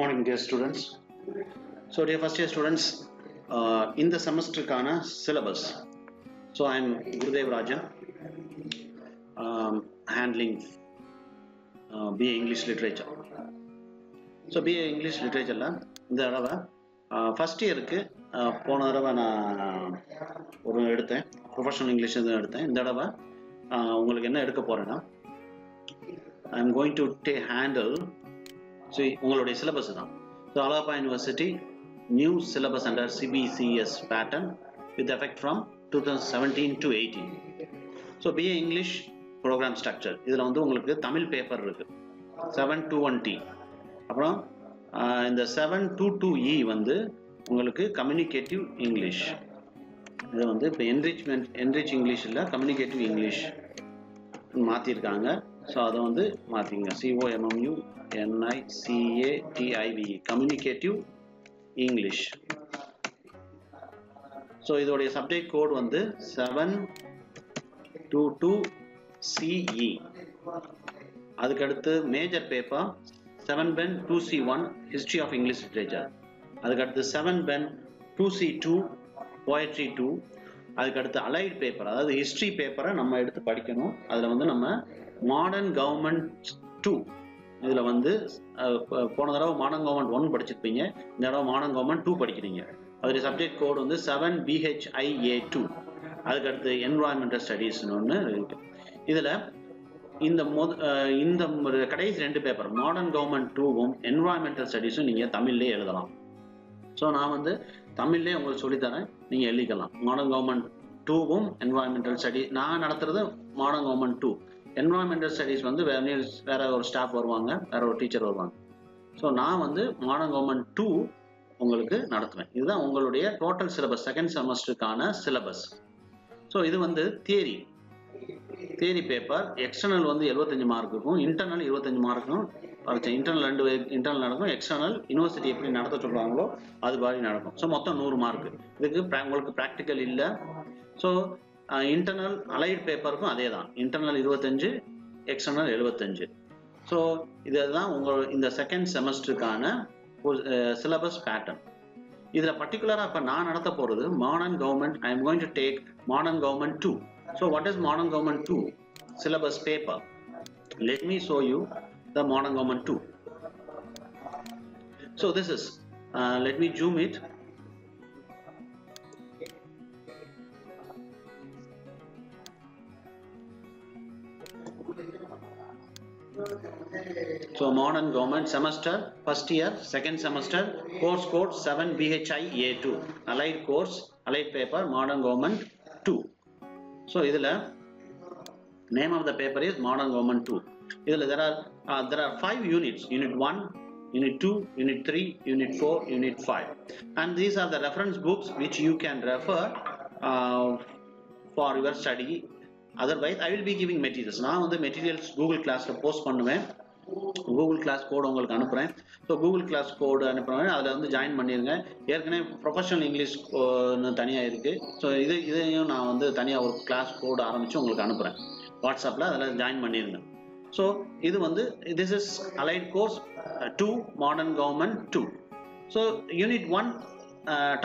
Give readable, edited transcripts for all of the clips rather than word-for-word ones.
morning, dear students. So, dear first year students, in the semester kana syllabus. So, I am Gurudev Rajan, handling BA English Literature. So, BA English Literature la இந்த தடவை first இயருக்கு போன தடவை நான் ஒரு எடுத்தேன், professional English தான் எடுத்தேன். இந்த தடவை உங்களுக்கு என்ன எடுக்க போறேன்னா, I am going to handle உங்களுடைய சிலபஸ் தான். So Alagappa university new syllabus under CBCS pattern with effect from 2017 to 18. So BA English programme structure இதில் வந்து உங்களுக்கு தமிழ் பேப்பர் இருக்கு 721T. அப்புறம் இந்த 722E வந்து உங்களுக்கு கம்யூனிகேட்டிவ் இங்கிலீஷ். இது வந்து இப்போ என்ரிச் இங்கிலீஷ் இல்லை, கம்யூனிகேட்டிவ் இங்கிலீஷ் மாற்றிருக்காங்க. ஸோ அதை வந்து மாற்றிங்க, COMMUNICATIVE கம்யூனிகேட்டிவ் இங்கிலீஷ். ஸோ இதோடைய சப்ஜெக்ட் கோட் வந்து 722CE. அதுக்கடுத்து major paper 7Ben 2C1 History of English Literature. அதுக்கடுத்து 7Ben 2C2 Poetry 2. அதுக்கடுத்து அலைட் பேப்பர், அதாவது ஹிஸ்ட்ரி பேப்பரை நம்ம எடுத்து படிக்கணும். அதில் வந்து நம்ம மாடர்ன் கவர்மெண்ட் 2, இதில் வந்து போன தடவை மாடர்ன் கவர்மெண்ட் 1 படிச்சிருப்பீங்க, இந்த தடவை மாடர்ன் கவர்மெண்ட் 2 படிக்கிறீங்க. அதோடைய சப்ஜெக்ட் கோட் வந்து 7BHIA2. அதுக்கடுத்து என்வாயன்மெண்டல் ஸ்டடீஸ்னு ஒன்று இருக்கு. இதில் இந்த கடைசி 2 பேப்பர் மாடர்ன் கவர்மெண்ட் 2வும் என்வாயன்மெண்டல் ஸ்டடீஸும் நீங்கள் தமிழ்லேயே எழுதலாம். ஸோ நான் வந்து தமிழ்லேயே உங்களுக்கு சொல்லித்தரேன், நீங்கள் எழுதிக்கலாம். மாடர்ன் கவர்மெண்ட் 2வும் என்வாயன்மெண்டல் ஸ்டடீஸ் நான் நடத்துறது மாடர்ன் கவர்மெண்ட் 2. என்வாயன்மெண்டல் ஸ்டடீஸ் வந்து வேற ஒரு ஸ்டாஃப் வருவாங்க, வேற ஒரு டீச்சர் வருவாங்க. ஸோ நான் வந்து மாடர்ன் கவர்மெண்ட் 2 உங்களுக்கு நடத்துவேன். இதுதான் உங்களுடைய டோட்டல் சிலபஸ், செகண்ட் செமஸ்டருக்கான சிலபஸ். ஸோ இது வந்து தியரி பேப்பர். எக்ஸ்டர்னல் வந்து 75 மார்க் இருக்கும், இன்டர்னல் 25 மார்க்கும். இன்டர்னல் 2 இன்டர்னல் நடக்கும், எக்ஸ்டர்னல் யூனிவர்சிட்டி எப்படி நடத்த சொல்றாங்களோ அது மாதிரி நடக்கும். ஸோ மொத்தம் 100 மார்க். இதுக்கு உங்களுக்கு ப்ராக்டிக்கல் இல்லை. ஸோ இன்டர்னல் அலைட் பேப்பருக்கும் அதே தான், இன்டர்னல் 25, எக்ஸ்டர்னல் 75. ஸோ இதுதான் இந்த செகண்ட் செமஸ்டருக்கான சிலபஸ் பேட்டர்ன். இதில் பர்டிகுலராக இப்போ நான் நடத்த போகிறது modern government. I am going to take modern government 2. So what is modern government 2 syllabus paper? Let me show you the modern government 2. So this is let me zoom it. So modern government semester first year second semester course code 7BHIA2 allied course allied paper modern government 2. So இதில் name of the paper is modern government 2. இதில் there are 5 units: unit 1, unit 2, unit 3, unit 4, unit 5, and these are the reference books which you can refer for your study. Otherwise I will be giving materials. நான் வந்து materials Google Classல post பண்ணுவேன், Google class கோடு உங்களுக்கு அனுப்புகிறேன். So Google class கோடு அனுப்புகிறேன், அதில் வந்து join பண்ணிடுங்க. ஏற்கனவே ப்ரொஃபஷனல் இங்கிலீஷ் தனியாக இருக்குது. ஸோ இதையும் நான் வந்து தனியாக ஒரு கிளாஸ் கோடு ஆரம்பித்து உங்களுக்கு அனுப்புகிறேன் வாட்ஸ்அப்பில், அதில் ஜாயின் பண்ணிடுங்க. ஸோ இது வந்து this is allied course 2 modern government 2. So unit 1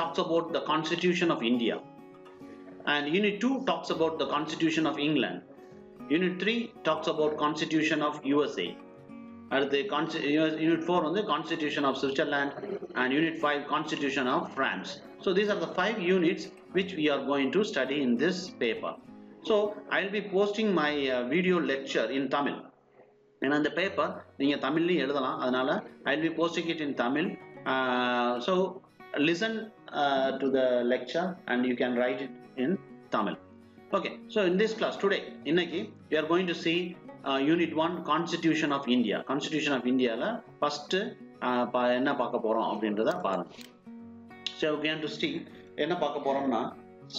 talks about the constitution of India, and unit 2 talks about the constitution of England. Unit 3 talks about constitution of USA. Unit 4 on the constitution of Switzerland, and unit 5 constitution of France. So these are the 5 units which we are going to study in this paper. So I will be posting my video lecture in Tamil. And on the paper நீங்க தமிழ்ல எழுதலாம், அதனால I will be posting it in Tamil. So listen to the lecture and you can write it in Tamil. Okay, so in this class today இன்னைக்கு we are going to see unit 1 constitution of India. Constitution of India ல first என்ன பார்க்க போறோம் அப்படின்றத பாருங்க. So we are going to see என்ன பார்க்க போறோம்னா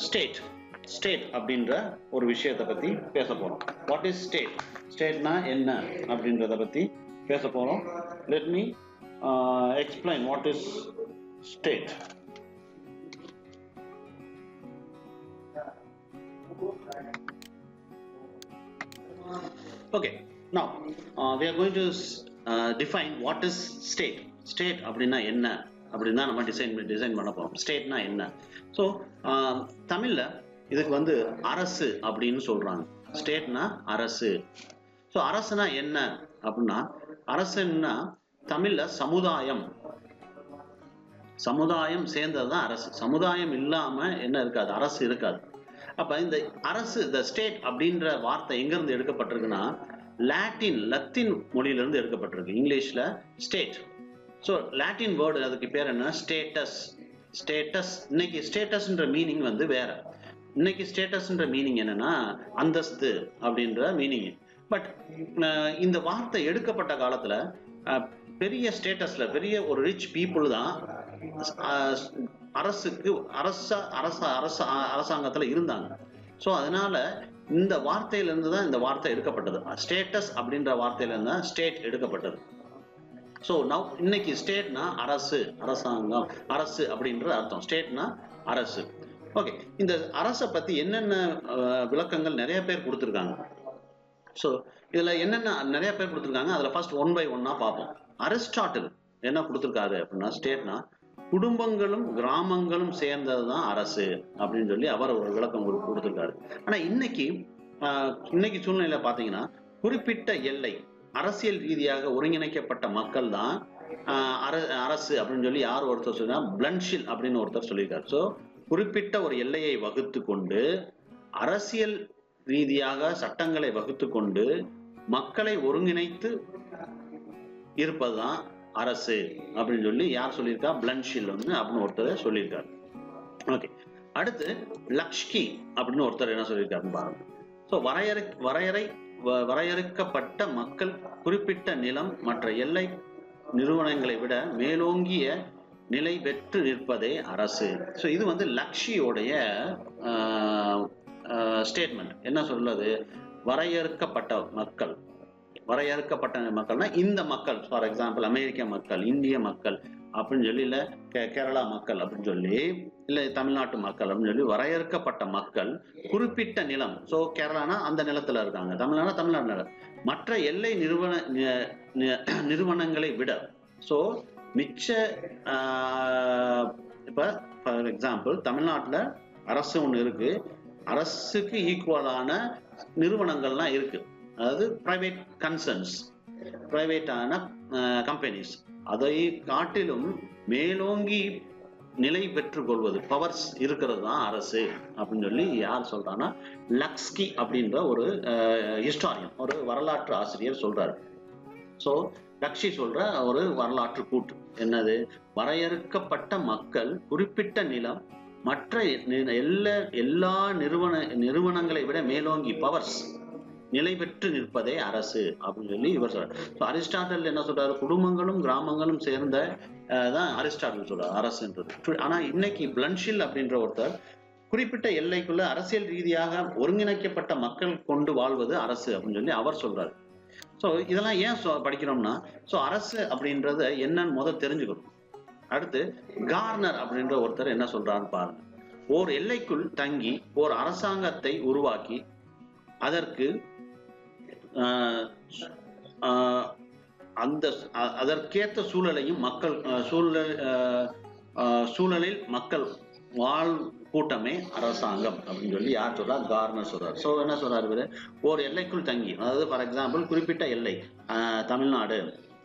state அப்படின்ற ஒரு விஷயத்தை பத்தி பேச போறோம். What is state? ஸ்டேட்னா என்ன அப்படின்றத பத்தி பேச போறோம். Let me explain what is state. Okay, now we are going to define what is state. State அப்படின்னா என்ன அப்படின்னு தான் நம்ம டிசைன் பண்ண போறோம். ஸ்டேட்னா என்ன? ஸோ தமிழ்ல இதுக்கு வந்து அரசு அப்படின்னு சொல்றாங்க. ஸ்டேட்னா அரசு. ஸோ அரசுனா என்ன அப்படின்னா, அரசுன்னா தமிழ்ல சமுதாயம், சமுதாயம் சேர்ந்ததுதான் அரசு. சமுதாயம் இல்லாம என்ன இருக்காது, அரசு இருக்காது. அப்ப இந்த அரசு, இந்த ஸ்டேட் அப்படின்ற வார்த்தை எங்க இருந்து எடுக்கப்பட்டிருக்குன்னா, லத்தீன் மொழியிலிருந்து எடுக்கப்பட்டிருக்கு. இங்கிலீஷ்ல ஸ்டேட். ஸோ லாட்டின் வேர்டு அதுக்கு பேர் என்ன, ஸ்டேட்டஸ். ஸ்டேட்டஸ். இன்னைக்கு ஸ்டேட்டஸ்ன்ற மீனிங் வந்து வேற. இன்னைக்கு ஸ்டேட்டஸ்ன்ற மீனிங் என்னன்னா அந்தஸ்து அப்படின்ற மீனிங். பட் இந்த வார்த்தை எடுக்கப்பட்ட காலத்துல பெரிய ஸ்டேட்டஸ்ல பெரிய ஒரு ரிச் பீப்புள் தான் அரசுக்கு அரசாங்கத்துல இருந்தாங்க. ஸோ அதனால இந்த வார்த்தையிலிருந்து தான் இந்த வார்த்தை எடுக்கப்பட்டது. ஸ்டேட்டஸ் அப்படின்ற வார்த்தையில இருந்து தான் ஸ்டேட் எடுக்கப்பட்டது. ஸோ நவ் இன்னைக்கு ஸ்டேட்னா அரசு, அரசாங்கம், அரசு அப்படின்ற அர்த்தம். ஸ்டேட்னா அரசு. ஓகே, இந்த அரசை பத்தி என்னென்ன விளக்கங்கள் நிறைய பேர் கொடுத்துருக்காங்க. ஸோ இதுல என்னென்ன நிறைய பேர் கொடுத்துருக்காங்க, அதுல ஃபர்ஸ்ட் ஒன் பை ஒன்னா பார்ப்போம். அரிஸ்டாட்டில் என்ன கொடுத்துருக்காரு அப்படின்னா, ஸ்டேட்னா குடும்பங்களும் கிராமங்களும் சேர்ந்ததுதான் அரசு அப்படின்னு சொல்லி அவர் ஒரு விளக்கம் கொடுத்துருக்காரு. ஆனா இன்னைக்கு சூழ்நிலையில பாத்தீங்கன்னா, குறிப்பிட்ட எல்லை, அரசியல் ரீதியாக ஒருங்கிணைக்கப்பட்ட மக்கள் தான் அரசு அப்படின்னு சொல்லி யார் ஒருத்தர் சொன்னா, பிளன்ஷில் அப்படின்னு ஒருத்தர் சொல்லியிருக்காரு. ஸோ குறிப்பிட்ட ஒரு எல்லையை வகுத்து கொண்டு அரசியல் ரீதியாக சட்டங்களை வகுத்து கொண்டு மக்களை ஒருங்கிணைத்து இருப்பதுதான் அரசு அப்படின்னு சொல்லி யார் சொல்லியிருக்கா, பிளன்ஷில் அப்படின்னு ஒருத்தர் சொல்லியிருக்காரு. ஓகே, அடுத்து லக்ஷ்கி அப்படின்னு ஒருத்தர் என்ன சொல்லியிருக்காருன்னு பாருங்க. ஸோ வரையறுக்கப்பட்ட மக்கள் குறிப்பிட்ட நிலம் மற்ற எல்லை நிறுவனங்களை விட மேலோங்கிய நிலை பெற்று நிற்பதே அரசு. ஸோ இது வந்து லக்ஷியோடைய ஸ்டேட்மெண்ட். என்ன சொல்றது, வரையறுக்கப்பட்ட மக்கள், வரையறுக்கப்பட்ட மக்கள்னா இந்த மக்கள், ஃபார் எக்ஸாம்பிள் அமெரிக்க மக்கள், இந்திய மக்கள் அப்படின்னு சொல்லி, இல்ல கேரளா மக்கள் அப்படின்னு சொல்லி, இல்ல தமிழ்நாட்டு மக்கள் அப்படின்னு சொல்லி வரையறுக்கப்பட்ட மக்கள் குறிப்பிட்ட நிலம். ஸோ கேரளானா அந்த நிலத்துல இருக்காங்க, தமிழ்நாடு தமிழ்நாடு நிலம், மற்ற எல்லை நிறுவனங்களை விட. ஸோ மிச்ச இப்ப ஃபார் எக்ஸாம்பிள் தமிழ்நாட்டுல அரசு ஒண்ணு இருக்கு, அரசுக்கு ஈக்குவலான நிறுவனங்கள்லாம் இருக்கு, அதாவது பிரைவேட் கன்சர்ன்ஸ், பிரைவேட்டான கம்பெனிஸ். அதை காட்டிலும் மேலோங்கி நிலை பெற்றுக் கொள்வது, பவர்ஸ் இருக்கிறது தான் அரசு அப்படின்னு சொல்லி யார் சொல்றாங்கன்னா, லக்ஸ்கி அப்படின்ற ஒரு ஹிஸ்டாரியன், ஒரு வரலாற்று ஆசிரியர் சொல்றாரு. ஸோ லக்ஷி சொல்ற ஒரு வரலாற்று கூட்டு என்னது, வரையறுக்கப்பட்ட மக்கள் குறிப்பிட்ட நிலம் மற்ற எல்லா நிறுவனங்களை விட மேலோங்கி, பவர்ஸ் நிலை பெற்று நிற்பதே அரசு அப்படின்னு சொல்லி இவர் சொல்றாரு. அரிஸ்டாட்டில் என்ன சொல்றாரு, குடும்பங்களும் கிராமங்களும் சேர்ந்த தான் அரிஸ்டாட்டில் சொல்றாரு அரசுன்றது. ஆனா இன்னைக்கு பிளன்ஷில் அப்படின்ற ஒருத்தர் குறிப்பிட்ட எல்லைக்குள்ள அரசியல் ரீதியாக ஒருங்கிணைக்கப்பட்ட மக்கள் கொண்டு வாழ்வது அரசு அப்படின்னு சொல்லி அவர் சொல்றாரு. ஸோ இதெல்லாம் ஏன் படிக்கிறோம்னா, ஸோ அரசு அப்படின்றத என்னன்னு தெரிஞ்சுக்கணும். அடுத்து கார்னர் அப்படின்ற ஒருத்தர் என்ன சொல்றாருன்னு பாருங்க. ஓர் எல்லைக்குள் தங்கி ஓர் அரசாங்கத்தை உருவாக்கி அதற்கு அதற்கேற்ற சூழலையும் மக்கள் சூழலில் மக்கள் வாழ் கூட்டமே அரசாங்கம் அப்படின்னு சொல்லி யார் சொல்றா, கார்னர் சொல்றாரு. ஸோ என்ன சொல்றாரு இவரு, ஒரு எல்லைக்குள் தங்கி, அதாவது ஃபார் எக்ஸாம்பிள் குறிப்பிட்ட எல்லை, தமிழ்நாடு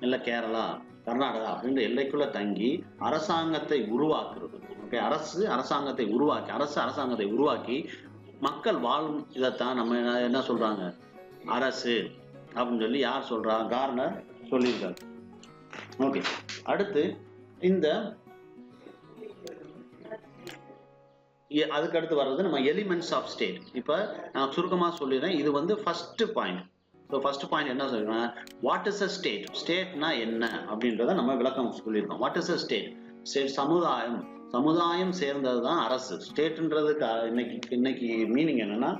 இல்ல கேரளா கர்நாடகா அப்படின்ற எல்லைக்குள்ள தங்கி அரசாங்கத்தை உருவாக்குறது. ஓகே, அரசாங்கத்தை உருவாக்கி மக்கள் வாழும் இதைத்தான் நம்ம என்ன சொல்றாங்க, அரசு அப்படின்னு சொல்லி யார் சொல்றா, கார்னர் சொல்லியிருக்காரு. ஓகே, அடுத்து இந்த அதுக்கு அடுத்து வர்றது நம்ம எலிமெண்ட்ஸ் ஆஃப் ஸ்டேட். இப்ப நான் சுருக்கமா சொல்லிடுறேன், இது வந்து first point. So first point என்ன சொல்றேன், வாட் இஸ் அ ஸ்டேட், ஸ்டேட்னா என்ன அப்படின்றத நம்ம விளக்கம் சொல்லியிருக்கோம். What is a state, state சமுதாயம் சேர்ந்தது தான் அரசு. ஸ்டேட்ன்றதுக்கு இன்னைக்கு மீனிங் என்னன்னா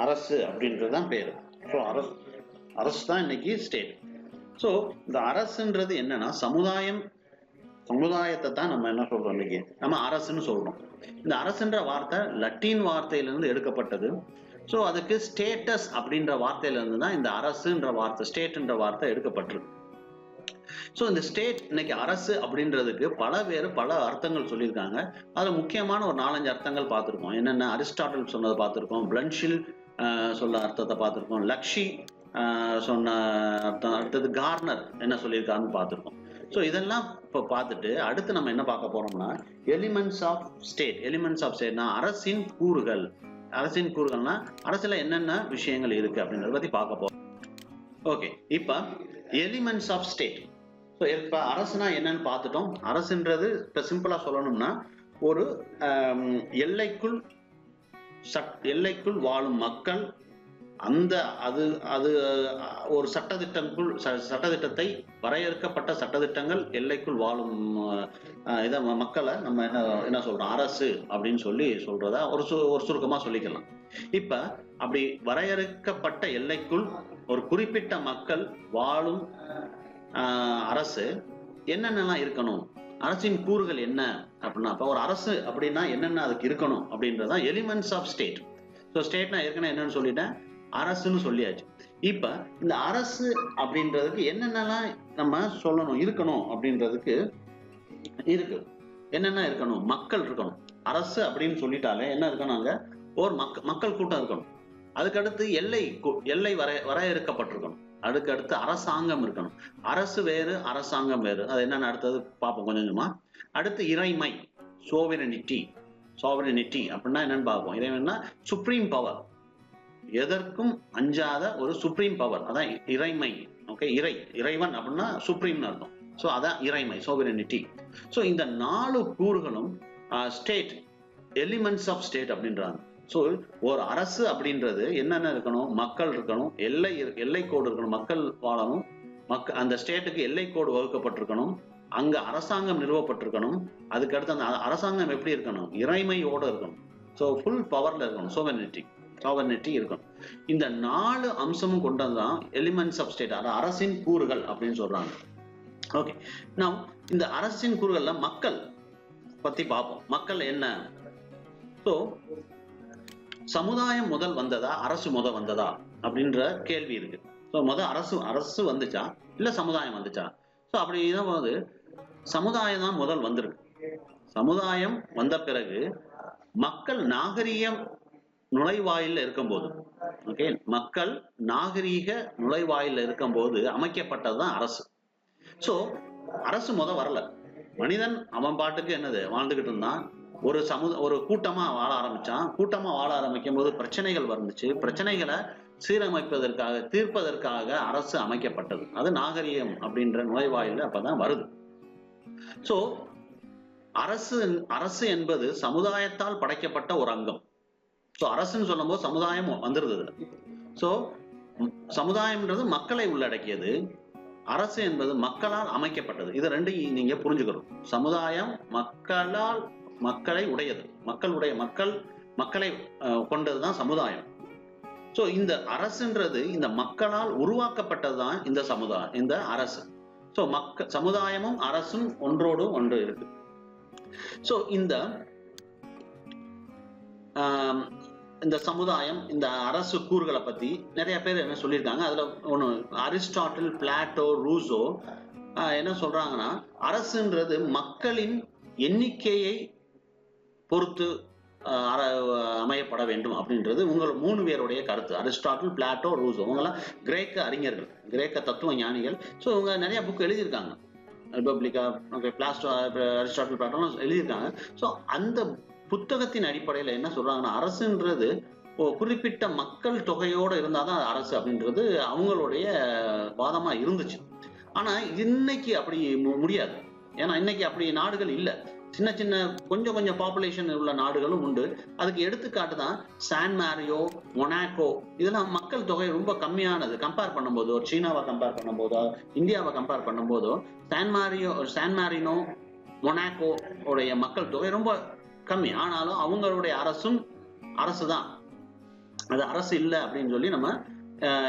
அரசு அப்படின்றதுதான் பேரு. ஸோ அரசு தான் இன்னைக்கு ஸ்டேட். ஸோ இந்த அரசுன்றது என்னன்னா சமுதாயத்தை தான் நம்ம என்ன சொல்றோம், இன்னைக்கு நம்ம அரசுன்னு சொல்றோம். இந்த அரசுன்ற வார்த்தை லத்தீன் வார்த்தையிலிருந்து எடுக்கப்பட்டது. ஸோ அதுக்கு ஸ்டேட்டஸ் அப்படின்ற வார்த்தையிலிருந்து தான் இந்த அரசுன்ற வார்த்தை, ஸ்டேட்ன்ற வார்த்தை எடுக்கப்பட்டிருக்கு. ஸோ இந்த ஸ்டேட் இன்னைக்கு அரசு அப்படின்றதுக்கு பல பேர் பல அர்த்தங்கள் சொல்லியிருக்காங்க. அதுல முக்கியமான ஒரு 4-5 அர்த்தங்கள் பார்த்துருக்கோம். என்னென்ன அரிஸ்டாட்டில் சொன்னதை பார்த்துருக்கோம், பிளன்ஷில் சொன்ன அர்த்தத்தை பார்த்துருக்கோம், லக்ஷி சொன்ன அர்த்தம், அடுத்தது கார்னர் என்ன சொல்லியிருக்காருன்னு பார்த்துருக்கோம். ஸோ இதெல்லாம் இப்போ பார்த்துட்டு அடுத்து நம்ம என்ன பார்க்க போறோம்னா elements of state. Elements of ஸ்டேட்னா அரசின் கூறுகள். அரசின் கூறுகள்னா அரசுல என்னென்ன விஷயங்கள் இருக்கு அப்படின்றத பத்தி பார்க்க போறோம். ஓகே, இப்ப எலிமெண்ட்ஸ் ஆஃப் ஸ்டேட். ஸோ இப்ப அரசுனா என்னன்னு பார்த்துட்டோம். அரசுன்றது இப்ப சிம்பிளா சொல்லணும்னா ஒரு எல்லைக்குள் வாழும் மக்கள், அந்த அது அது ஒரு சட்டத்திட்டத்தை வரையறுக்கப்பட்ட சட்டத்திட்டங்கள் எல்லைக்குள் வாழும் இதை மக்களை நம்ம என்ன சொல்றோம் அரசு அப்படின்னு சொல்றதா ஒரு சுருக்கமா சொல்லிக்கலாம். இப்ப அப்படி வரையறுக்கப்பட்ட எல்லைக்குள் ஒரு குறிப்பிட்ட மக்கள் வாழும் அரசு என்னென்னலாம் இருக்கணும், அரசின் கூறுகள் என்ன அப்படின்னா, இப்ப ஒரு அரசு அப்படின்னா என்னென்ன அதுக்கு இருக்கணும் அப்படின்றதான் எலிமெண்ட்ஸ் ஆஃப் ஸ்டேட். ஸோ ஸ்டேட்னா ஏற்கனவே என்னன்னு சொல்லிட்டேன், அரசுன்னு சொல்லியாச்சு. இப்ப இந்த அரசு அப்படின்றதுக்கு என்னென்னலாம் நம்ம சொல்லணும் இருக்கணும் அப்படின்றதுக்கு இருக்கு. என்னென்ன இருக்கணும், மக்கள் இருக்கணும். அரசு அப்படின்னு சொல்லிட்டாலே என்ன இருக்கணும், அங்க ஒரு மக்கள் கூட்டம் இருக்கணும். அதுக்கடுத்து எல்லை வரையறுக்கப்பட்டிருக்கணும். அதுக்கடுத்து அரசாங்கம் இருக்கணும். அரசு வேறு அரசாங்கம் வேறு, அது என்னன்னு அடுத்தது பார்ப்போம் கொஞ்சம் கொஞ்சமா. அடுத்து இறைமை, சோவரினிட்டி அப்படின்னா என்னன்னு பார்ப்போம். இறைமைன்னா சுப்ரீம் பவர், எதற்கும் அஞ்சாத ஒரு சுப்ரீம் பவர், அதான் இறைமை. ஓகே, இறைவன் அப்படின்னா சுப்ரீம்னு அர்த்தம். ஸோ அதான் இறைமை, சோவரினிட்டி. ஸோ இந்த 4 கூறுகளும் ஸ்டேட், எலிமெண்ட்ஸ் ஆஃப் ஸ்டேட் அப்படின்றாங்க. ஸோ ஒரு அரசு அப்படின்றது என்னென்ன இருக்கணும், மக்கள் இருக்கணும், எல்லை கோடு இருக்கணும், மக்கள் வாழணும், அந்த ஸ்டேட்டுக்கு எல்லை கோடு வகுக்கப்பட்டிருக்கணும், அங்க அரசாங்கம் நிறுவப்பட்டிருக்கணும். அதுக்கடுத்து அந்த அரசாங்கம் எப்படி இருக்கணும், இறைமையோட இருக்கணும். ஸோ ஃபுல் பவர்ல இருக்கணும், சோவரினிட்டி இருக்கணும். இந்த 4 அம்சமும் கொண்டதுதான் எலிமெண்ட்ஸ் ஆஃப் ஸ்டேட், அதாவது அரசின் கூறுகள் அப்படின்னு சொல்றாங்க. ஓகே, நாம் இந்த அரசின் கூறுகள்ல மக்கள் பத்தி பார்ப்போம். மக்கள் என்ன? ஸோ சமுதாயம் முதல் வந்ததா, அரசு முதல் வந்ததா அப்படின்ற கேள்வி இருக்கு. ஸோ அரசு வந்துச்சா இல்ல சமுதாயம் வந்துச்சா? ஸோ அப்படிதான் போது சமுதாயம் தான் முதல் வந்திருக்கு. சமுதாயம் வந்த பிறகு மக்கள் நாகரீகம் நுழைவாயில இருக்கும்போது, ஓகே, மக்கள் நாகரீக நுழைவாயில இருக்கும்போது அமைக்கப்பட்டதுதான் அரசு. ஸோ அரசு வரல. மனிதன் அவன் பாட்டுக்கு என்னது வாழ்ந்துகிட்டு இருந்தான். ஒரு கூட்டமா வாழ ஆரம்பிக்கும் போது பிரச்சனைகள் வந்துச்சு. பிரச்சனைகளை தீர்ப்பதற்காக அரசு அமைக்கப்பட்டது. அது நாகரிகம் அப்படின்ற நுழைவாயில அப்பதான் வருது. சோ அரசு என்பது சமுதாயத்தால் படைக்கப்பட்ட ஒரு அங்கம். சோ அரசுன்னு சொல்லும் போது சமுதாயம் வந்துருது. சோ சமுதாயம்ன்றது மக்களை உள்ளடக்கியது, அரசு என்பது மக்களால் அமைக்கப்பட்டது. இது ரெண்டையும் நீங்க புரிஞ்சுக்கணும். சமுதாயம் மக்களை உடையது, மக்களை கொண்டதுதான் சமுதாயம். சோ இந்த அரசுன்றது இந்த மக்களால் உருவாக்கப்பட்டதுதான் இந்த அரசு. சோ சமுதாயமும் அரசும் ஒன்றோடு ஒன்று இருக்கு. சோ இந்த சமுதாயம், இந்த அரசு கூறுகளை பத்தி நிறைய பேர் என்ன சொல்லியிருக்காங்க. அதுல ஒண்ணு அரிஸ்டாட்டில், பிளாட்டோ, ரூசோ என்ன சொல்றாங்கன்னா, அரசுன்றது மக்களின் எண்ணிக்கையை பொறுத்து அமையப்பட வேண்டும் அப்படின்றது உங்கள் 3 பேருடைய கருத்து. அரிஸ்டாட்டில், பிளாட்டோ, ரூசோ, இவங்கெல்லாம் கிரேக்க அறிஞர்கள், கிரேக்க தத்துவ ஞானிகள். ஸோ இவங்க நிறைய புக் எழுதியிருக்காங்க. ரிபப்ளிகா, அரிஸ்டாட்டில், பிளாட்டோ எழுதியிருக்காங்க. ஸோ அந்த புத்தகத்தின் அடிப்படையில் என்ன சொல்றாங்கன்னா, அரசுன்றது குறிப்பிட்ட மக்கள் தொகையோட இருந்தாதான் அரசு அப்படின்றது அவங்களுடைய வாதமா இருந்துச்சு. ஆனா இன்னைக்கு அப்படி முடியாது. ஏன்னா இன்னைக்கு அப்படி நாடுகள் இல்லை. சின்ன சின்ன கொஞ்சம் பாப்புலேஷன் உள்ள நாடுகளும் உண்டு. அதுக்கு எடுத்துக்காட்டு தான் சான் மாரியோ, மொனாக்கோ. இதெல்லாம் மக்கள் தொகை ரொம்ப கம்மியானது. கம்பேர் பண்ணும்போது, ஒரு சீனாவை கம்பேர் பண்ணும்போதோ, இந்தியாவை கம்பேர் பண்ணும்போதோ, சான் மாரினோ, மொனாக்கோ உடைய மக்கள் தொகை ரொம்ப கம்மி. ஆனாலும் அவங்களுடைய அரசு தான். அது அரசு இல்லை அப்படின்னு சொல்லி நம்ம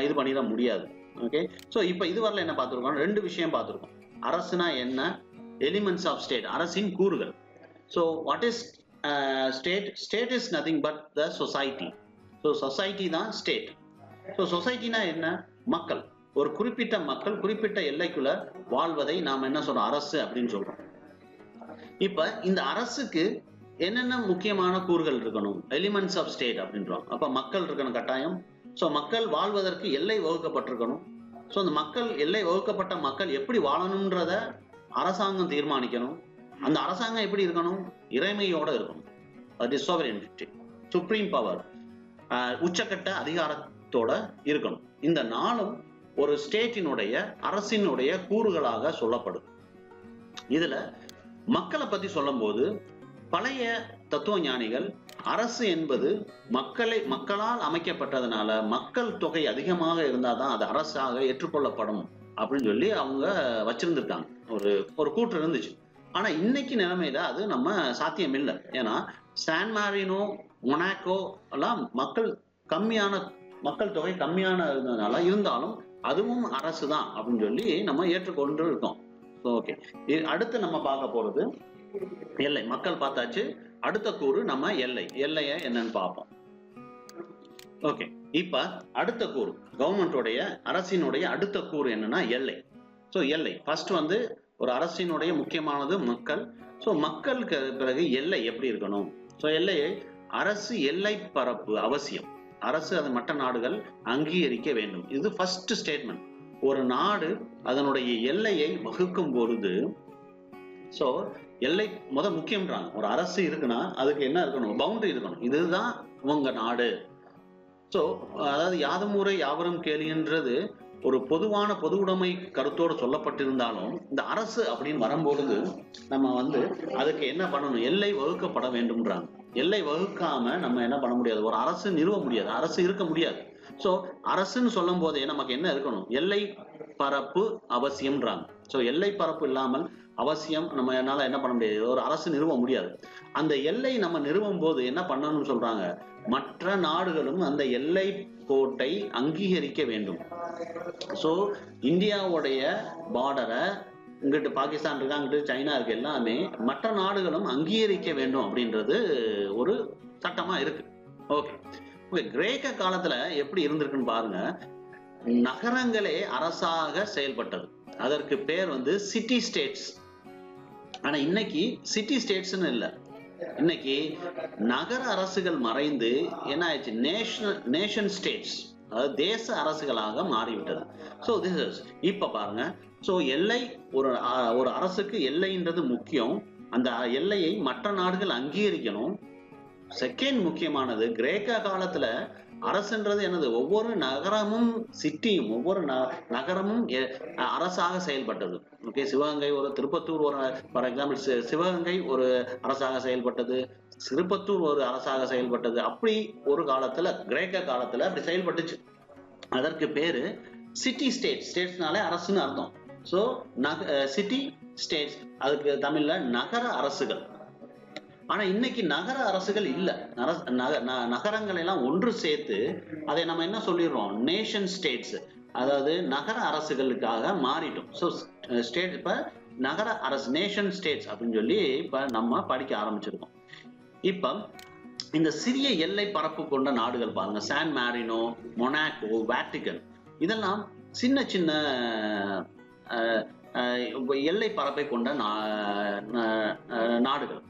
இது பண்ணிட முடியாது. ஓகே, ஸோ இப்போ இதுவரையில என்ன பார்த்துருக்கோம், 2 விஷயம் பார்த்துருக்கோம். அரசுனா என்ன, எலிமெண்ட்ஸ் ஆஃப் ஸ்டேட், அரசின் கூறுகள். So what is state? State is nothing but the society. So society தான் ஸ்டேட். ஸோ சொசைட்டினா என்ன? மக்கள். ஒரு குறிப்பிட்ட மக்கள் குறிப்பிட்ட எல்லைக்குள்ள வாழ்வதை நாம் என்ன சொல்றோம், அரசு அப்படின்னு சொல்றோம். இப்ப இந்த அரசுக்கு என்னென்ன முக்கியமான கூறுகள் இருக்கணும், எலிமெண்ட்ஸ் ஆஃப் ஸ்டேட் அப்படின்றோம். அப்ப மக்கள் இருக்கணும் கட்டாயம். ஸோ மக்கள் வாழ்வதற்கு எல்லை வகுக்கப்பட்டிருக்கணும். ஸோ அந்த மக்கள் எல்லை வகுக்கப்பட்ட மக்கள் எப்படி வாழணும்ன்றத அரசாங்கம் தீர்மானிக்கணும். அந்த அரசாங்கம் எப்படி இருக்கணும், இறைமையோட இருக்கணும். That is sovereignty, supreme power, உச்சக்கட்ட அதிகாரத்தோட இருக்கணும். இந்த நாளும் ஒரு ஸ்டேட்டினுடைய அரசினுடைய கூறுகளாக சொல்லப்படுது. இதுல மக்களை பத்தி சொல்லும் போது பழைய தத்துவ ஞானிகள் அரசு என்பது மக்களால் அமைக்கப்பட்டதுனால மக்கள் தொகை அதிகமாக இருந்தாதான் அது அரசாக ஏற்றுக்கொள்ளப்படும் அப்படின்னு சொல்லி அவங்க வச்சிருந்திருக்காங்க. ஒரு கூற்று இருந்துச்சு. ஆனா இன்னைக்கு நிலைமையில அது நம்ம சாத்தியம் இல்லை. ஏன்னா சான் மாரினோ, மொனாக்கோ எல்லாம் மக்கள் தொகை கம்மியான இருந்ததுனால இருந்தாலும் அதுவும் அரசு தான் அப்படின்னு சொல்லி நம்ம ஏற்றுக்கொண்டு இருக்கோம். ஓகே, அடுத்து நம்ம பார்க்க போறது எல்லை. மக்கள் பார்த்தாச்சு. அடுத்த கூறு நம்ம எல்லைய என்னன்னு பார்ப்போம். ஓகே, இப்ப அடுத்த கூறு கவர்மெண்டோடைய அரசினுடைய அடுத்த கூறு என்னன்னா எல்லை. ஸோ எல்லை ஃபர்ஸ்ட் ஒரு அரசினுடைய முக்கியமானது மக்கள். ஸோ மக்களுக்கு பிறகு எல்லை எப்படி இருக்கணும். ஸோ எல்லையை அரசு எல்லை பரப்பு அவசியம். அரசு அது மற்ற நாடுகள் அங்கீகரிக்க வேண்டும். இது ஃபர்ஸ்ட் ஸ்டேட்மெண்ட். ஒரு நாடு அதனுடைய எல்லையை வகுக்கும் பொழுது ஸோ எல்லை முக்கியம்ன்றாங்க. ஒரு அரசு இருக்குன்னா அதுக்கு என்ன இருக்கணும், பவுண்டரி இருக்கணும். இதுதான் உங்க நாடு. ஸோ அதாவது யாதும் யாவரும் கேள்வின்றது ஒரு பொதுவான பொது உடைமை கருத்தோடு சொல்லப்பட்டிருந்தாலும் இந்த அரசு அப்படின்னு வரும்பொழுது நம்ம அதுக்கு என்ன பண்ணணும், எல்லை வகுக்கப்பட வேண்டும்ன்றாங்க. எல்லை வகுக்காம நம்ம என்ன பண்ண முடியாது, ஒரு அரசு நிறுவ முடியாது, அரசு இருக்க முடியாது. ஸோ அரசுன்னு சொல்லும் போதே நமக்கு என்ன இருக்கணும், எல்லை பரப்பு அவசியம்ன்றாங்க. ஸோ எல்லை பரப்பு இல்லாமல் அவசியம் நம்ம என்னால என்ன பண்ண முடியாது, ஒரு அரசு நிறுவ முடியாது. அந்த எல்லை நம்ம நிறுவும் போது என்ன பண்ணணும்னு சொல்றாங்க, மற்ற நாடுகளும் அந்த எல்லை கோட்டை அங்கீகரிக்க வேண்டும். ஸோ இந்தியாவுடைய பார்டரை இங்கிட்டு பாகிஸ்தான் இருக்கு, அங்கிட்டு சைனா இருக்கு, எல்லாமே மற்ற நாடுகளும் அங்கீகரிக்க வேண்டும் அப்படின்றது ஒரு சட்டமா இருக்கு. ஓகே, கிரேக்க காலத்துல எப்படி இருந்திருக்குன்னு பாருங்க. நகரங்களே அரசாக செயல்பட்டது. அதற்கு பேர் சிட்டி ஸ்டேட்ஸ். ஆனா இன்னைக்கு சிட்டி ஸ்டேட்ஸ்னு இல்லை, இன்னைக்கு நகர அரசுகள் மறைந்து என்ன ஆயிடுச்சு, நேஷன் ஸ்டேட்ஸ், அதாவது தேச அரசுகளாக மாறிவிட்டது. ஸோ திஸ் இஸ் இப்ப பாருங்க. ஸோ எல்லை ஒரு அரசுக்கு எல்லைன்றது முக்கியம். அந்த எல்லையை மற்ற நாடுகள் அங்கீகரிக்கணும். செகண்ட் முக்கியமானது, கிரேக்க காலத்துல அரசுன்றது என்னது, ஒவ்வொரு நகரமும் சிட்டியும் ஒவ்வொரு நகரமும் அரசாக செயல்பட்டது. Okay, Sivaganga Tirupattur for example Sivaganga ஒரு அரசாக செயல்பட்டது, திருப்பத்தூர் ஒரு அரசாக செயல்பட்டது. அப்படி ஒரு காலத்துல கிரேக்க காலத்துல அப்படி செயல்பட்டுச்சு. அதற்கு பேரு சிட்டி ஸ்டேட்ஸ். ஸ்டேட்ஸ்னாலே அரசுன்னு அர்த்தம். ஸோ சிட்டி ஸ்டேட்ஸ், அதுக்கு தமிழ்ல நகர அரசுகள். ஆனா இன்னைக்கு நகர அரசுகள் இல்ல. நகரங்களை எல்லாம் ஒன்று சேர்த்து அதை நம்ம என்ன சொல்லிடுறோம், நேஷன் ஸ்டேட்ஸ், அதாவது நகர அரசுகளுக்காக மாறிட்டோம். ஸோ ஸ்டேட் இப்ப நகர அரசு, நேஷன் ஸ்டேட்ஸ் அப்படின்னு சொல்லி இப்ப நம்ம படிக்க ஆரம்பிச்சிருக்கோம். இப்ப இந்த சிறிய எல்லை பரப்பு கொண்ட நாடுகள் பாருங்க, சான் மாரினோ, மொனாக்கோ, வேட்டிகன், இதெல்லாம் சின்ன சின்ன எல்லை பரப்பை கொண்ட நாடுகள்.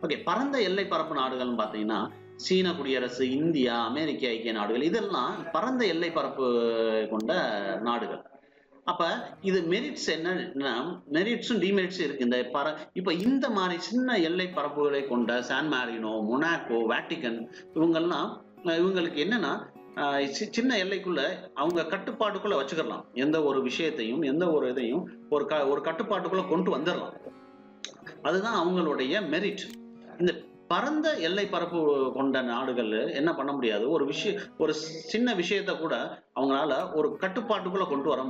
ஓகே, பரந்த எல்லை பரப்பு நாடுகள் பாத்தீங்கன்னா சீன குடியரசு, இந்தியா, அமெரிக்க ஐக்கிய நாடுகள், இதெல்லாம் பரந்த எல்லை பரப்பு கொண்ட நாடுகள். அப்ப இது மெரிட்ஸ் என்னன்னா, மெரிட்ஸும் டிமெரிட்ஸும் இருக்கு. இப்ப இந்த மாதிரி சின்ன எல்லை பரப்புகளை கொண்ட சான் மாரினோ, மொனாக்கோ, வேட்டிகன், இவங்களுக்கு என்னன்னா சின்ன எல்லைக்குள்ள அவங்க கட்டுப்பாட்டுக்குள்ள வச்சுக்கலாம். எந்த ஒரு விஷயத்தையும் எந்த ஒரு இதையும் ஒரு கட்டுப்பாட்டுக்குள்ள கொண்டு வந்துடலாம். அதுதான் அவங்களுடைய மெரிட். இந்த பரந்த எல்லை பரப்பு கொண்ட நாடுகள் என்ன பண்ண முடியாது, ஒரு சின்ன விஷயத்த கூட அவங்களால ஒரு கட்டுப்பாட்டுக்குள்ள கொண்டு வர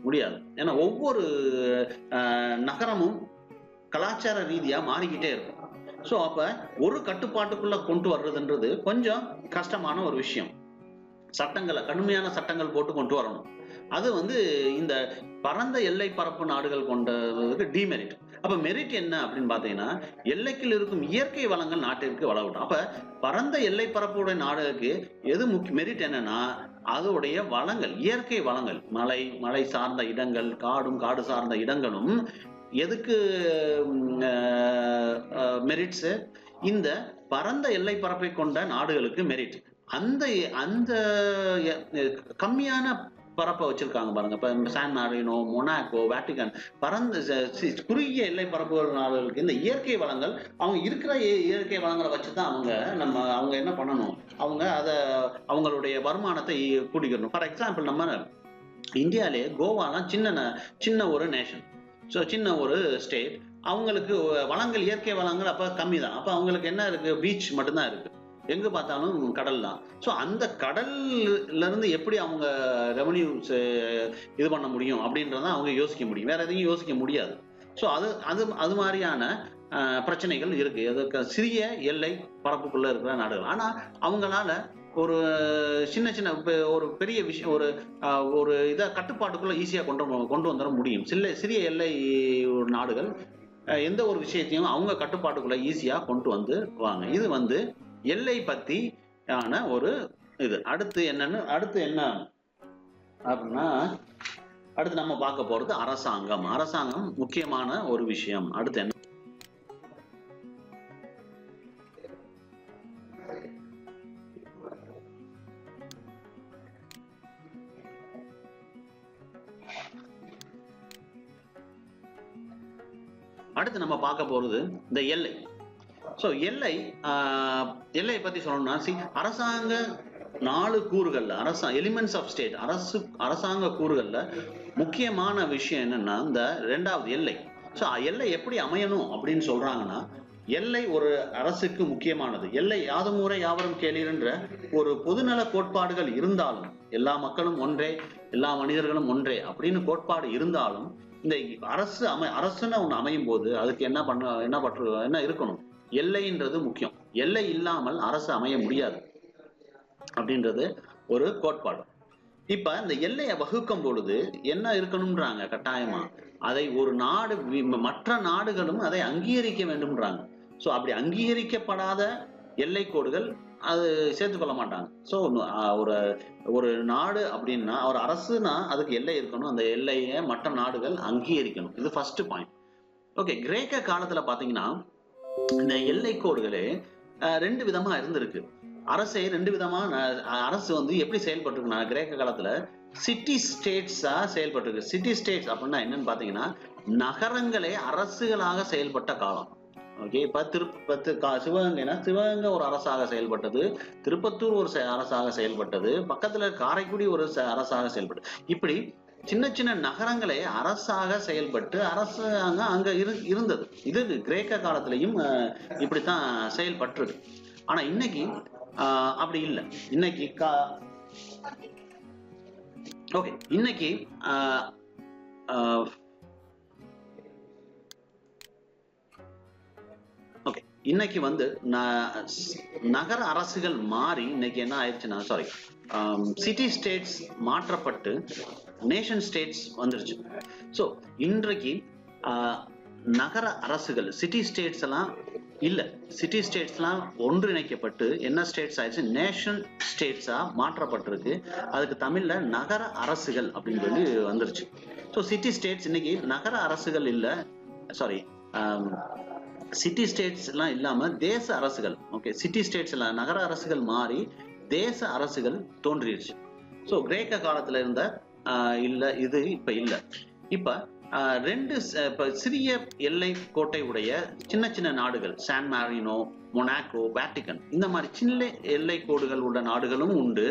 முடியாது. ஏன்னா ஒவ்வொரு நகரமும் கலாச்சார ரீதியா மாறிக்கிட்டே இருக்கும். ஸோ அப்ப ஒரு கட்டுப்பாட்டுக்குள்ள கொண்டு வர்றதுன்றது கொஞ்சம் கஷ்டமான ஒரு விஷயம். சட்டங்களை, கடுமையான சட்டங்கள் போட்டு கொண்டு வரணும். அது வந்து இந்த பரந்த எல்லை பரப்பு நாடுகள் கொண்டதுக்கு டிமெரிட். அப்ப மெரிட் என்ன அப்படின்னு பாத்தீங்கன்னா, எல்லைக்குள் இருக்கும் இயற்கை வளங்கள் நாட்டிற்கு வளரட்டும். அப்ப பரந்த எல்லை பரப்புடைய நாடுகளுக்கு எது முக்கிய மெரிட் என்னன்னா, அதோடைய வளங்கள், இயற்கை வளங்கள், மலை சார்ந்த இடங்கள், காடு சார்ந்த இடங்களும் எதுக்கு மெரிட்ஸ்? இந்த பரந்த எல்லை பரப்பை கொண்ட நாடுகளுக்கு மெரிட். அந்த அந்த கம்மியான பரப்பை வச்சிருக்காங்க பாருங்க. இப்ப சான் மாரினோ, மொனாக்கோ, வேட்டிகன், பரந்த குறுகிய எல்லை பரப்பு நாடுகளுக்கு இந்த இயற்கை வளங்கள், அவங்க இருக்கிற இயற்கை வளங்களை வச்சுதான் அவங்க என்ன பண்ணணும், அவங்க அவங்களுடைய வருமானத்தை கூட்டிக்கணும். ஃபார் எக்ஸாம்பிள், நம்ம இந்தியாலே கோவாலாம் சின்ன ஒரு நேஷன், ஸோ சின்ன ஒரு ஸ்டேட். அவங்களுக்கு வளங்கள், இயற்கை வளங்கள் அப்ப கம்மி தான். அப்ப அவங்களுக்கு என்ன இருக்கு? பீச் மட்டும்தான் இருக்கு, எங்க பார்த்தாலும் கடல் தான். ஸோ அந்த கடல்ல இருந்து எப்படி அவங்க ரெவன்யூ இது பண்ண முடியும் அப்படின்றத அவங்க யோசிக்க முடியும், வேற எதையும் யோசிக்க முடியாது. ஸோ அது மாதிரியான பிரச்சனைகள் இருக்கு அதுக்கு சிறிய எல்லை பரப்புக்குள்ள இருக்கிற நாடுகள். ஆனா அவங்களால ஒரு சின்ன ஒரு பெரிய விஷயம், ஒரு இதை கட்டுப்பாட்டுக்குள்ள ஈஸியா கொண்டு வந்துட முடியும். சிறிய எல்லை நாடுகள் எந்த ஒரு விஷயத்தையும் அவங்க கட்டுப்பாட்டுக்குள்ள ஈஸியா கொண்டு வந்து வாங்க. இது வந்து எல்லை பத்தியான ஒரு இது. அடுத்து என்ன அப்படின்னா, அடுத்து நம்ம பார்க்க போறது அரசாங்கம். அரசாங்கம் முக்கியமான ஒரு விஷயம். அடுத்து என்ன? அடுத்து நம்ம பார்க்க போறது இந்த எல்லை. ஸோ எல்லை பத்தி சொல்லணும்னா, அரசாங்க 4 கூறுகள்ல, எலிமெண்ட்ஸ் ஆஃப் ஸ்டேட், அரசாங்க கூறுகள்ல முக்கியமான விஷயம் என்னன்னா இந்த 2வது எல்லை. ஸோ எல்லை எப்படி அமையணும் அப்படின்னு சொல்றாங்கன்னா, எல்லை ஒரு அரசுக்கு முக்கியமானது. எல்லை யாதும் ஊரே யாவரும் கேளீர்ன்ற ஒரு பொதுநல கோட்பாடுகள் இருந்தாலும், எல்லா மக்களும் ஒன்றே, எல்லா மனிதர்களும் ஒன்றே அப்படின்னு கோட்பாடு இருந்தாலும், இந்த அரசுன்னு ஒண்ணு அமையும் போது அதுக்கு என்ன இருக்கணும்? எல்லைன்றது முக்கியம். எல்லை இல்லாமல் அரசு அமைய முடியாது அப்படின்றது ஒரு கோட்பாடு. இப்ப இந்த எல்லையை வகுக்கும் பொழுது என்ன இருக்கணும்ன்றாங்க கட்டாயமா, அதை ஒரு நாடு, மற்ற நாடுகளும் அதை அங்கீகரிக்க வேண்டும்ன்றாங்க. ஸோ அப்படி அங்கீகரிக்கப்படாத எல்லை கோடுகள் அது சேர்த்துக்கொள்ள மாட்டாங்க. ஸோ ஒரு நாடு அப்படின்னா, ஒரு அரசுனா அதுக்கு எல்லை இருக்கணும், அந்த எல்லையை மற்ற நாடுகள் அங்கீகரிக்கணும். இது ஃபர்ஸ்ட் பாயிண்ட். ஓகே, கிரேக்க காலத்துல பாத்தீங்கன்னா இந்த எல்லை கோடுகளே 2 விதமா இருந்திருக்கு. அரசே 2 விதமா அரசு வந்து எப்படி செயல்பட்டுருக்குன்னா, கிரேக்க காலத்துல சிட்டி ஸ்டேட்ஸா செயல்பட்டிருக்கு. சிட்டி ஸ்டேட்ஸ் அப்படின்னா என்னன்னு பாத்தீங்கன்னா, நகரங்களே அரசுகளாக செயல்பட்ட காலம். ஓகே, இப்ப சிவகங்கைனா சிவகங்கை ஒரு அரசாக செயல்பட்டது, திருப்பத்தூர் ஒரு அரசாக செயல்பட்டது, பக்கத்துல காரைக்குடி ஒரு அரசாக செயல்பட்டது. இப்படி சின்ன நகரங்களே அரசாக செயல்பட்டு அரசாங்க அங்க இருந்தது. இது கிரேக்க காலத்திலையும் இப்படித்தான் செயல்பட்டுருக்கு. ஆனா இன்னைக்கு அப்படி இல்லை. இன்னைக்கு வந்து நகர அரசுகள் மாறி இன்னைக்கு என்ன ஆயிடுச்சுன்னா, சிட்டி ஸ்டேட்ஸ் மாற்றப்பட்டு நேஷன் ஸ்டேட்ஸ் வந்துருச்சு. ஸோ இன்றைக்கு நகர அரசுகள், சிட்டி ஸ்டேட்ஸ் எல்லாம் இல்ல, சிட்டி ஸ்டேட்ஸ் எல்லாம் ஒன்றிணைக்கப்பட்டு என்ன ஸ்டேட்ஸ் ஆயிடுச்சு? நேஷன் ஸ்டேட்ஸா மாற்றப்பட்டிருக்கு. அதுக்கு தமிழ்ல நகர அரசுகள் அப்படின்னு சொல்லி வந்துருச்சு. ஸோ சிட்டி ஸ்டேட்ஸ் இன்னைக்கு நகர அரசுகள் இல்ல, சிட்டி ஸ்டேட்ஸ் எல்லாம் இல்லாம தேச அரசுகள். ஓகே, சிட்டி ஸ்டேட்ஸ் எல்லாம் நகர அரசுகள் மாறி தேச அரசுகள் தோன்றிடுச்சு. ஸோ கிரேக்க காலத்துல இருந்த இது இப்ப இல்ல. இப்ப 2 சிறிய எல்லை கோட்டை உடைய சின்ன நாடுகள், சான் மாரினோ, மொனாக்கோ, வேட்டிகன், இந்த மாதிரி சின்ன எல்லை கோடுகள் உள்ள நாடுகளும் உண்டு.